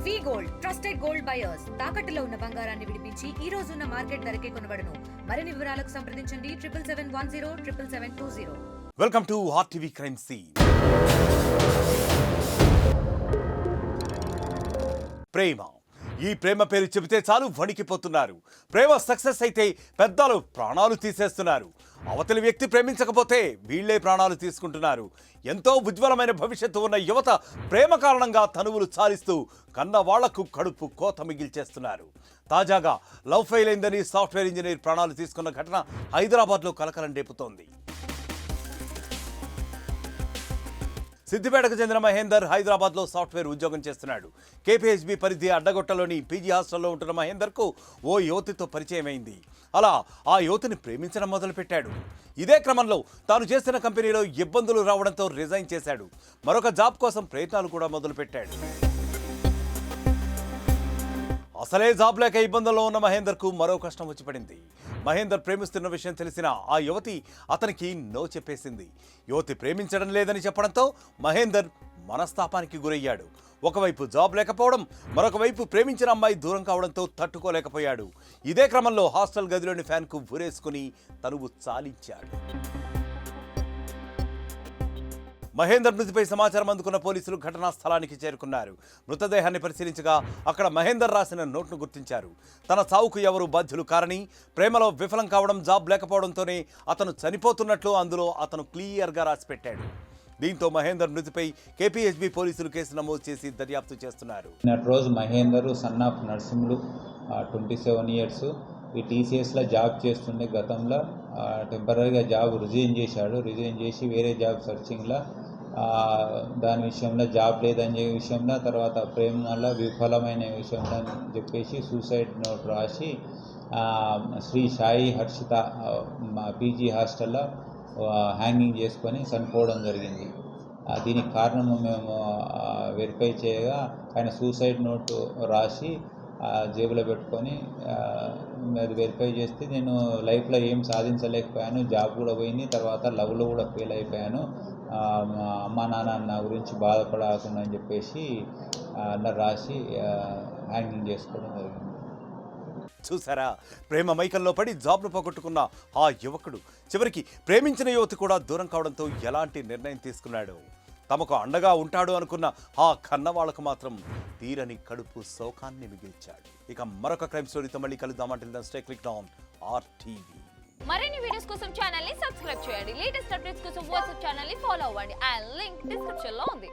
వి gold trusted gold buyers తాకట్టులో ఉన్న బంగారాన్ని విడిపించి ఈ రోజు ఉన్న మార్కెట్ ధరకే కొనబడును. మరిన్ని వివరాలకు సంప్రదించండి 7710 welcome to hot TV crime scene. ప్రేమ, ఈ ప్రేమ పేరు చెబితే చాలు వణికిపోతున్నారు. ప్రేమ సక్సెస్ అయితే పెద్దలు ప్రాణాలు తీసేస్తున్నారు. అవతలి వ్యక్తి ప్రేమించకపోతే వీళ్లే ప్రాణాలు తీసుకుంటున్నారు. ఎంతో ఉజ్వలమైన భవిష్యత్తు ఉన్న యువత ప్రేమ కారణంగా తనువులు చాలిస్తూ కన్న వాళ్లకు కడుపు కోత మిగిల్చేస్తున్నారు. తాజాగా లవ్ ఫెయిల్ అయిందని సాఫ్ట్వేర్ ఇంజనీర్ ప్రాణాలు తీసుకున్న ఘటన హైదరాబాద్లో కలకలం రేపుతోంది. సిద్దిపేటకు చెందిన మహేందర్ హైదరాబాద్లో సాఫ్ట్వేర్ ఉద్యోగం చేస్తున్నాడు. కేపీహెచ్బీ పరిధి అడ్డగొట్టలోని పీజీ హాస్టల్లో ఉంటున్న మహేందర్కు ఓ యువతితో పరిచయం అయింది. అలా ఆ యువతిని ప్రేమించడం మొదలుపెట్టాడు. ఇదే క్రమంలో తాను చేసిన కంపెనీలో ఇబ్బందులు రావడంతో రిజైన్ చేశాడు. మరొక జాబ్ కోసం ప్రయత్నాలు కూడా మొదలుపెట్టాడు. అసలే జాబ్ లేక ఇబ్బందుల్లో ఉన్న మహేందర్కు మరో కష్టం వచ్చి పడింది. మహేందర్ ప్రేమిస్తున్న విషయం తెలిసిన ఆ యువతి అతనికి నో చెప్పేసింది. యువతి ప్రేమించడం లేదని చెప్పడంతో మహేందర్ మనస్తాపానికి గురయ్యాడు. ఒకవైపు జాబ్ లేకపోవడం, మరొక వైపు ప్రేమించిన అమ్మాయి దూరం కావడంతో తట్టుకోలేకపోయాడు. ఇదే క్రమంలో హాస్టల్ గదిలోని ఫ్యాన్కు ఊరేసుకుని తనువు చాలించాడు. మహేందర్ మృతిపై సమాచారం అందుకున్న పోలీసులు ఘటనా స్థలానికి చేరుకున్నారు. మృతదేహాన్ని పరిశీలించగా అక్కడ మహేందర్ రాసిన నోట్ను గుర్తించారు. తన చావుకు ఎవరు బాధ్యులు కారని, ప్రేమలో విఫలం కావడం, జాబ్ లేకపోవడంతోనే అతను చనిపోతున్నట్లు అందులో అతను క్లియర్గా రాసిపెట్టాడు. దీంతో మహేందర్ మృతిపై కేపీహెచ్బీ పోలీసులు కేసు నమోదు చేసి దర్యాప్తు చేస్తున్నారు. రోజు Mahender son of Narasimhulu 27 years ఈ టీసీఎస్లో జాబ్ చేస్తుండే. గతంలో టెంపరీగా జాబ్ రిజైన్ చేసి వేరే జాబ్ సర్చింగ్లో దాని విషయంలో జాబ్ లేదని విషయంలో, తర్వాత ప్రేమలో విఫలమైన విషయంలో అని చెప్పేసి సూసైడ్ నోట్ రాసి శ్రీ సాయి హర్షిత పీజీ హాస్టల్లో హ్యాంగింగ్ చేసుకొని చనిపోవడం జరిగింది. దీనికి కారణము మేము వెరిఫై చేయగా ఆయన సూసైడ్ నోట్ రాసి జేబులో పెట్టుకొని అది వెరిఫై చేస్తే నేను లైఫ్లో ఏం సాధించలేకపోయాను, జాబ్ కూడా పోయింది, తర్వాత లవ్లో కూడా ఫెయిల్ అయిపోయాను, అమ్మా నాన్న నా గురించి బాధపడకుండా అని చెప్పేసి రాసి హ్యాంగింగ్ చేసుకోవడం జరిగింది. చూసారా, ప్రేమ మైకంలో పడి జాబ్ను పోగొట్టుకున్న ఆ యువకుడు చివరికి ప్రేమించిన యువతి కూడా దూరం కావడంతో ఎలాంటి నిర్ణయం తీసుకున్నాడు. తమకు అండగా ఉంటాడు అనుకున్న ఆ కన్నవాళ్లకు మాత్రం తీరని కడుపు శోకాన్ని మిగిల్చాడు. ఇక మరొక క్రైమ్ స్టోరీతో మళ్ళీ కలుద్దామంటే స్టే క్లిక్ ఆన్ RTV. మరిన్ని వీడియోస్ కోసం ఛానల్ ని సబ్స్క్రైబ్ చేయండి. లేటెస్ట్ అప్డేట్స్ కోసం వాట్సాప్ ఛానల్ ని ఫాలో అవ్వండి. ఆ లింక్ డిస్క్రిప్షన్ లో ఉంది.